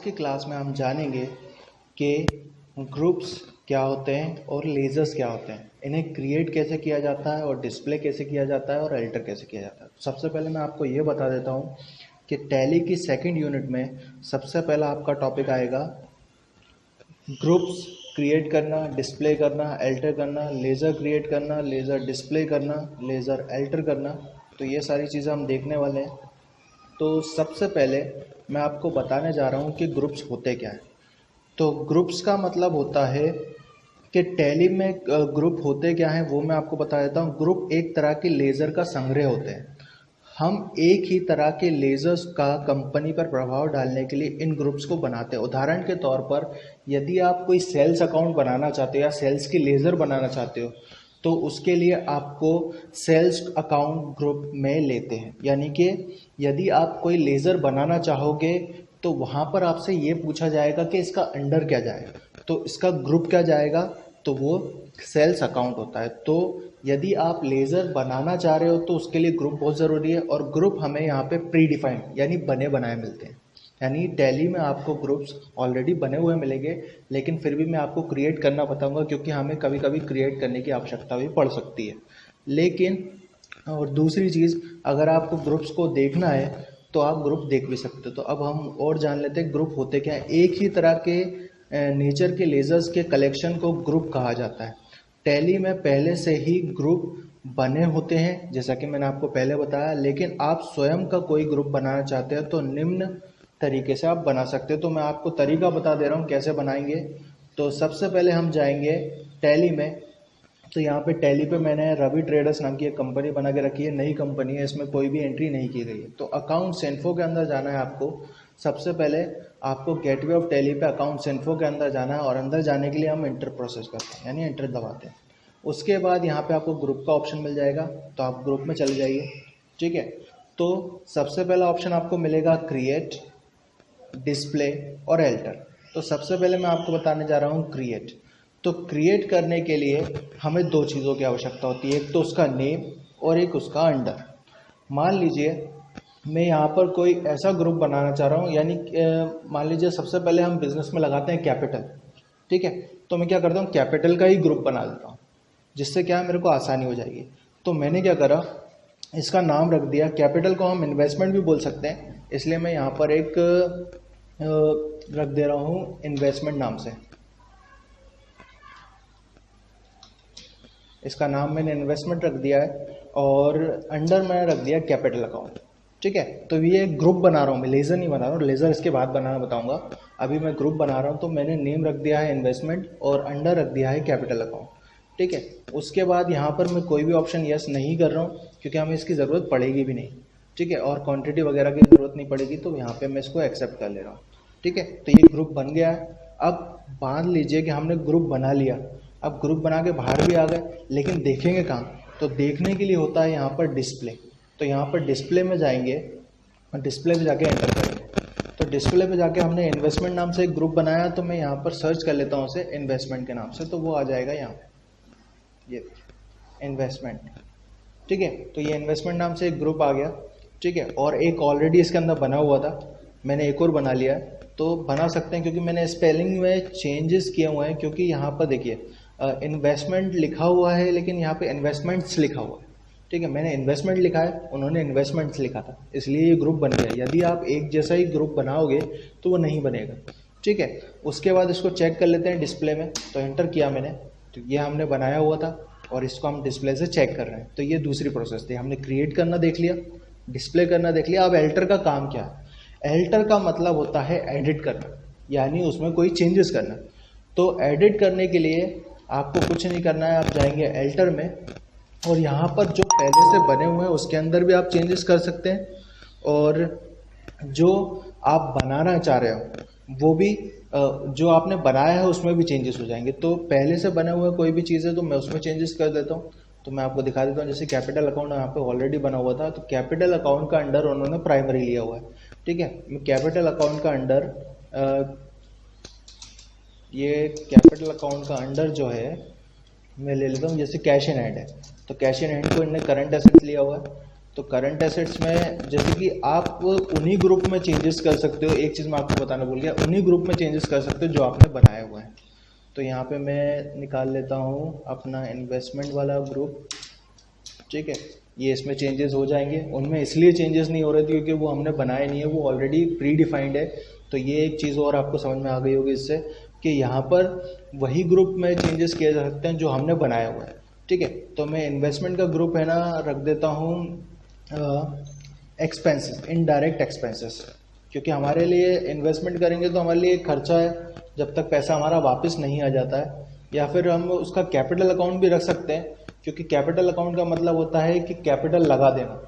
की क्लास में हम जानेंगे कि ग्रुप्स क्या होते हैं और लेज़र्स क्या होते हैं, इन्हें क्रिएट कैसे किया जाता है और डिस्प्ले कैसे किया जाता है और अल्टर कैसे किया जाता है। सबसे पहले मैं आपको ये बता देता हूँ कि टैली की सेकंड यूनिट में सबसे पहला आपका टॉपिक आएगा ग्रुप्स क्रिएट करना, डिस्प्ले करना, अल्टर करना, लेज़र क्रिएट करना, लेज़र डिस्प्ले करना, लेज़र अल्टर करना। तो ये सारी चीज़ें हम देखने वाले हैं। तो सबसे पहले मैं आपको बताने जा रहा हूँ कि ग्रुप्स होते क्या हैं। तो ग्रुप्स का मतलब होता है कि टैली में ग्रुप होते क्या हैं वो मैं आपको बता देता हूँ। ग्रुप एक तरह के लेज़र का संग्रह होते हैं। हम एक ही तरह के लेज़र्स का कंपनी पर प्रभाव डालने के लिए इन ग्रुप्स को बनाते हैं। उदाहरण के तौर पर यदि आप कोई सेल्स अकाउंट बनाना चाहते हो या सेल्स की लेज़र बनाना चाहते हो तो उसके लिए आपको सेल्स अकाउंट ग्रुप में लेते हैं। यानी कि यदि आप कोई लेज़र बनाना चाहोगे तो वहाँ पर आपसे ये पूछा जाएगा कि इसका अंडर क्या जाएगा, तो इसका ग्रुप क्या जाएगा, तो वो सेल्स अकाउंट होता है। तो यदि आप लेज़र बनाना चाह रहे हो तो उसके लिए ग्रुप बहुत ज़रूरी है। और ग्रुप हमें यहाँ पे प्री डिफाइंड यानी बने बनाए मिलते हैं। यानी टैली में आपको ग्रुप्स ऑलरेडी बने हुए मिलेंगे, लेकिन फिर भी मैं आपको क्रिएट करना बताऊंगा क्योंकि हमें कभी कभी क्रिएट करने की आवश्यकता भी पड़ सकती है। लेकिन और दूसरी चीज़, अगर आपको ग्रुप्स को देखना है तो आप ग्रुप देख भी सकते हो। तो अब हम और जान लेते हैं ग्रुप होते क्या हैं। एक ही तरह के नेचर के लेज़र्स के कलेक्शन को ग्रुप कहा जाता है। टैली में पहले से ही ग्रुप बने होते हैं जैसा कि मैंने आपको पहले बताया, लेकिन आप स्वयं का कोई ग्रुप बनाना चाहते हो तो निम्न तरीके से आप बना सकते हो। तो मैं आपको तरीका बता दे रहा हूँ कैसे बनाएंगे। तो सबसे पहले हम जाएंगे टैली में। तो यहाँ पे टैली पे मैंने रवि ट्रेडर्स नाम की एक कंपनी बना के रखी है, नई कंपनी है, इसमें कोई भी एंट्री नहीं की गई है। तो अकाउंट्स इन्फो के अंदर जाना है आपको। सबसे पहले आपको गेटवे ऑफ टैली पे अकाउंट्स इन्फो के अंदर जाना है और अंदर जाने के लिए हम इंटर प्रोसेस करते हैं यानी इंटर दबाते हैं। उसके बाद यहाँ पे आपको ग्रुप का ऑप्शन मिल जाएगा, तो आप ग्रुप में चले जाइए। ठीक है, तो सबसे पहला ऑप्शन आपको मिलेगा क्रिएट, डिस्प्ले और अल्टर। तो सबसे पहले मैं आपको बताने जा रहा हूँ क्रिएट। तो क्रिएट करने के लिए हमें दो चीज़ों की आवश्यकता होती है, एक तो उसका नेम और एक उसका अंडर। मान लीजिए मैं यहाँ पर कोई ऐसा ग्रुप बनाना चाह रहा हूँ, यानी मान लीजिए सबसे पहले हम बिजनेस में लगाते हैं कैपिटल। ठीक है, तो मैं क्या करता हूँ कैपिटल का ही ग्रुप बना देता हूँ, जिससे क्या है मेरे को आसानी हो जाएगी। तो मैंने क्या करा, इसका नाम रख दिया, कैपिटल को हम इन्वेस्टमेंट भी बोल सकते हैं, इसलिए मैं यहाँ पर एक रख दे रहा हूँ इन्वेस्टमेंट नाम से। इसका नाम मैंने इन्वेस्टमेंट रख दिया है और अंडर मैंने रख दिया कैपिटल अकाउंट। ठीक है, तो ये ग्रुप बना रहा हूँ मैं, लेज़र नहीं बना रहा हूँ, लेज़र इसके बाद बनाना बताऊंगा। अभी मैं ग्रुप बना रहा हूँ। तो मैंने नेम रख दिया है इन्वेस्टमेंट और अंडर रख दिया है कैपिटल अकाउंट। ठीक है, उसके बाद यहाँ पर मैं कोई भी ऑप्शन यस नहीं कर रहा हूँ क्योंकि हमें इसकी ज़रूरत पड़ेगी भी नहीं। ठीक है, और क्वांटिटी वगैरह की ज़रूरत नहीं पड़ेगी, तो यहाँ पे मैं इसको एक्सेप्ट कर ले रहा हूँ। ठीक है, तो ये ग्रुप बन गया है। अब मान लीजिए कि हमने ग्रुप बना लिया, अब ग्रुप बना के बाहर भी आ गए, लेकिन देखेंगे कहाँ, तो देखने के लिए होता है यहाँ पर डिस्प्ले। तो यहाँ पर डिस्प्ले में जाएंगे और डिस्प्ले पे जाके एंटर करेंगे। तो डिस्प्ले पे जाके हमने इन्वेस्टमेंट नाम से एक ग्रुप बनाया, तो मैं यहाँ पर सर्च कर लेता हूँ उसे इन्वेस्टमेंट के नाम से, तो वो आ जाएगा यहाँ पे, ये इन्वेस्टमेंट। ठीक है, तो ये इन्वेस्टमेंट नाम से एक ग्रुप आ गया। ठीक है, और एक ऑलरेडी इसके अंदर बना हुआ था, मैंने एक और बना लिया है। तो बना सकते हैं क्योंकि मैंने स्पेलिंग में चेंजेस किए हुए हैं, क्योंकि यहाँ पर देखिए इन्वेस्टमेंट लिखा हुआ है लेकिन यहाँ पे इन्वेस्टमेंट्स लिखा हुआ है। ठीक है, मैंने इन्वेस्टमेंट लिखा है, उन्होंने इन्वेस्टमेंट्स लिखा था, इसलिए ये ग्रुप बन गया। यदि आप एक जैसा ही ग्रुप बनाओगे तो वो नहीं बनेगा। ठीक है, उसके बाद इसको चेक कर लेते हैं डिस्प्ले में। तो एंटर किया मैंने, तो ये हमने बनाया हुआ था और इसको हम डिस्प्ले से चेक कर रहे हैं। तो ये दूसरी प्रोसेस थी, हमने क्रिएट करना देख लिया, डिस्प्ले करना देख लिया। अब एल्टर का काम क्या है? एल्टर का मतलब होता है एडिट करना, यानी उसमें कोई चेंजेस करना। तो एडिट करने के लिए आपको कुछ नहीं करना है, आप जाएंगे एल्टर में और यहाँ पर जो पहले से बने हुए हैं उसके अंदर भी आप चेंजेस कर सकते हैं, और जो आप बनाना चाह रहे हो वो भी जो आपने बनाया है उसमें भी चेंजेस हो जाएंगे। तो पहले से बने हुए कोई भी चीज़ है तो मैं उसमें चेंजेस कर देता हूँ। तो मैं आपको दिखा देता हूँ, जैसे कैपिटल अकाउंट यहाँ पे ऑलरेडी बना हुआ था, तो कैपिटल अकाउंट का अंडर उन्होंने प्राइमरी लिया हुआ है। ठीक है, मैं कैपिटल अकाउंट का अंडर ये कैपिटल अकाउंट का अंडर जो है मैं ले लेता हूँ, जैसे कैश इन हैंड है, तो कैश इन हैंड को इन्होंने करंट एसेट्स लिया हुआ है। तो करंट एसेट्स में जैसे कि आप उन्हीं ग्रुप में चेंजेस कर सकते हो, एक चीज़ मैं आपको बताना भूल गया, उन्हीं ग्रुप में चेंजेस कर सकते हो जो आपने बनाए हुए हैं। तो यहाँ पे मैं निकाल लेता हूँ अपना इन्वेस्टमेंट वाला ग्रुप, ठीक है। ये इसमें चेंजेस हो जाएंगे, उनमें इसलिए चेंजेस नहीं हो रहे थे क्योंकि वो हमने बनाए नहीं है, वो ऑलरेडी प्री डिफाइंड है। तो ये एक चीज़ और आपको समझ में आ गई होगी इससे कि यहाँ पर वही ग्रुप में चेंजेस किए जा सकते हैं जो हमने बनाया हुआ है, ठीक है। तो मैं इन्वेस्टमेंट का ग्रुप है ना रख देता हूँ एक्सपेंसेस, इनडायरेक्ट एक्सपेंसेस, क्योंकि हमारे लिए इन्वेस्टमेंट करेंगे तो हमारे लिए एक खर्चा है जब तक पैसा हमारा वापस नहीं आ जाता है। या फिर हम उसका कैपिटल अकाउंट भी रख सकते हैं, क्योंकि कैपिटल अकाउंट का मतलब होता है कि कैपिटल लगा देना,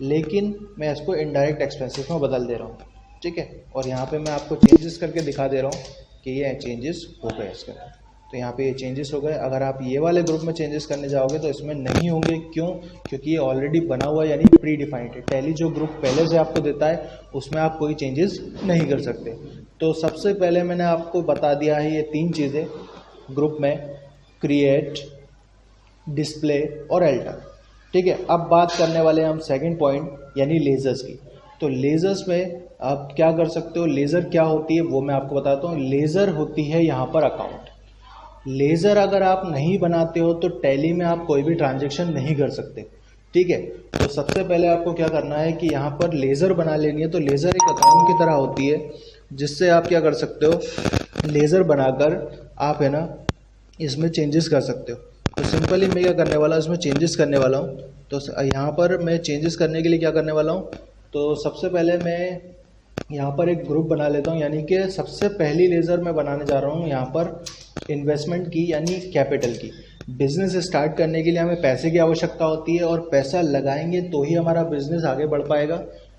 लेकिन मैं इसको इनडायरेक्ट एक्सपेंसेस में बदल दे रहा हूँ, ठीक है। और यहाँ पे मैं आपको चेंजेस करके दिखा दे रहा हूँ कि ये चेंजेस हो गए इसके बाद। तो यहाँ पे ये चेंजेस हो गए। अगर आप ये वाले ग्रुप में चेंजेस करने जाओगे तो इसमें नहीं होंगे, क्यों? क्योंकि ये ऑलरेडी बना हुआ है, यानी प्री डिफाइंड है। टैली जो ग्रुप पहले से आपको देता है उसमें आप कोई चेंजेस नहीं कर सकते। तो सबसे पहले मैंने आपको बता दिया है ये 3 चीज़ें ग्रुप में, क्रिएट, डिस्प्ले और एल्टर, ठीक है। अब बात करने वाले हैं हम सेकंड पॉइंट यानी लेजर्स की। तो लेजर्स में आप क्या कर सकते हो, लेज़र क्या होती है वो मैं आपको बताता हूँ। लेज़र होती है यहाँ पर अकाउंट। लेज़र अगर आप नहीं बनाते हो तो टैली में आप कोई भी ट्रांजेक्शन नहीं कर सकते, ठीक है। तो सबसे पहले आपको क्या करना है कि यहाँ पर लेज़र बना लेनी है। तो लेज़र एक अकाउंट की तरह होती है जिससे आप क्या कर सकते हो, लेज़र बनाकर आप है ना इसमें चेंजेस कर सकते हो। तो सिंपली मैं क्या करने वाला हूँ, इसमें चेंजेस करने वाला हूँ। तो यहाँ पर मैं चेंजेस करने के लिए क्या करने वाला हूँ, तो सबसे पहले मैं यहाँ पर एक ग्रुप बना लेता हूँ, यानी कि सबसे पहली लेज़र मैं बनाने जा रहा हूँ यहाँ पर इन्वेस्टमेंट की यानी कैपिटल की। बिजनेस स्टार्ट करने के लिए हमें पैसे की आवश्यकता होती है और पैसा लगाएंगे तो ही हमारा बिजनेस आगे बढ़ पाएगा।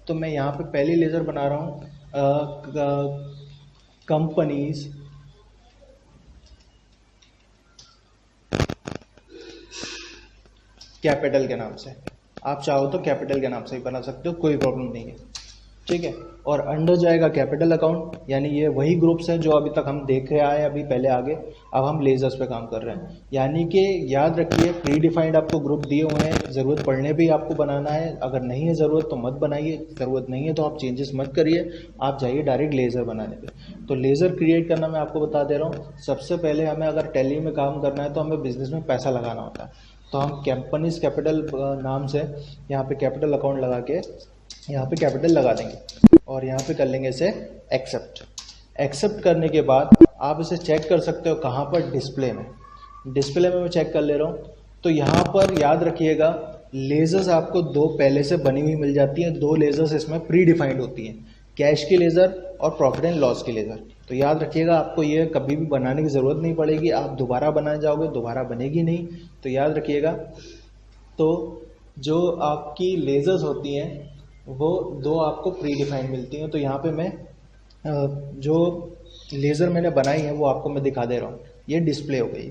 तो मैं यहाँ पे पहली लेज़र बना रहा हूँ कंपनीज कैपिटल के नाम से। आप चाहो तो कैपिटल के नाम से ही बना सकते हो, कोई प्रॉब्लम नहीं है, ठीक है। और अंडर जाएगा कैपिटल अकाउंट, यानी ये वही ग्रुप्स हैं जो अभी तक हम देख रहे आए अभी पहले आगे। अब हम लेजर्स पे काम कर रहे हैं, यानी कि याद रखिए प्री डिफाइंड आपको ग्रुप दिए हुए हैं, ज़रूरत पड़ने पे आपको बनाना है। अगर नहीं है ज़रूरत तो मत बनाइए, ज़रूरत नहीं है तो आप चेंजेस मत करिए, आप जाइए डायरेक्ट लेज़र बनाने पे। तो लेज़र क्रिएट करना मैं आपको बता दे रहा हूँ। सबसे पहले हमें अगर टैली में काम करना है तो हमें बिजनेस में पैसा लगाना होता है। तो हम कंपनीज कैपिटल नाम से यहाँ पे कैपिटल अकाउंट लगा के यहाँ पे कैपिटल लगा देंगे और यहाँ पे कर लेंगे इसे एक्सेप्ट। एक्सेप्ट करने के बाद आप इसे चेक कर सकते हो कहाँ पर, डिस्प्ले में। डिस्प्ले में मैं चेक कर ले रहा हूँ। तो यहाँ पर याद रखिएगा लेजर्स आपको 2 पहले से बनी हुई मिल जाती हैं। 2 लेजर्स इसमें प्री डिफाइंड होती हैं, कैश की लेज़र और प्रॉफिट एंड लॉस की लेज़र। तो याद रखिएगा आपको ये कभी भी बनाने की ज़रूरत नहीं पड़ेगी, आप दोबारा बनाने जाओगे दोबारा बनेगी नहीं, तो याद रखिएगा। तो जो आपकी लेज़र्स होती हैं वो 2 आपको प्री डिफाइंड मिलती हैं। तो यहाँ पे मैं जो लेज़र मैंने बनाई है वो आपको मैं दिखा दे रहा हूँ, ये डिस्प्ले हो गई,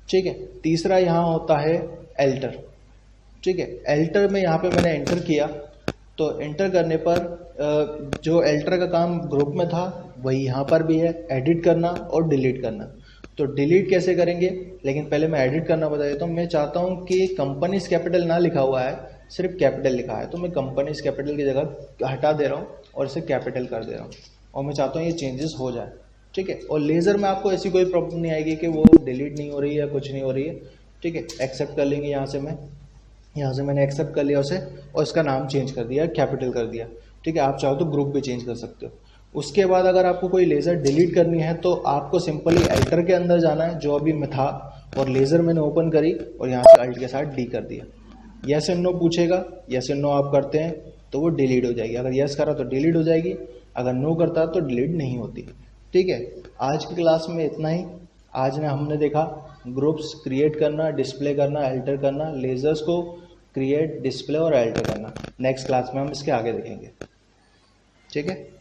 ठीक है। तीसरा यहाँ होता है एल्टर, ठीक है। एल्टर में यहाँ पे मैंने एंटर किया, तो एंटर करने पर जो एल्टर का काम ग्रुप में था वही यहाँ पर भी है, एडिट करना और डिलीट करना। तो डिलीट कैसे करेंगे, लेकिन पहले मैं एडिट करना बता देता हूँ। मैं चाहता हूँ कि कंपनीज कैपिटल ना लिखा हुआ है, सिर्फ कैपिटल लिखा है, तो मैं कंपनीज कैपिटल की जगह हटा दे रहा हूँ और इसे कैपिटल कर दे रहा हूँ और मैं चाहता हूँ ये चेंजेस हो जाए, ठीक है। और लेज़र में आपको ऐसी कोई प्रॉब्लम नहीं आएगी कि वो डिलीट नहीं हो रही है, कुछ नहीं हो रही है, ठीक है। एक्सेप्ट कर लेंगे यहाँ से मैंने एक्सेप्ट कर लिया उसे और इसका नाम चेंज कर दिया, कैपिटल कर दिया, ठीक है। आप चाहो तो ग्रुप भी चेंज कर सकते हो। उसके बाद अगर आपको कोई लेज़र डिलीट करनी है तो आपको सिंपली एल्टर के अंदर जाना है जो अभी मैं था, और लेज़र मैंने ओपन करी और यहाँ से अल्ट के साथ डी कर दिया। यस एंड नो पूछेगा, यस एंड नो आप करते हैं तो वो डिलीट हो जाएगी। अगर यस करा तो डिलीट हो जाएगी, अगर नो करता तो डिलीट नहीं होती, ठीक है। आज की क्लास में इतना ही। आज ने हमने देखा ग्रुप्स क्रिएट करना, डिस्प्ले करना, एल्टर करना, लेज़र्स को क्रिएट, डिस्प्ले और एल्टर करना। नेक्स्ट क्लास में हम इसके आगे देखेंगे, ठीक है।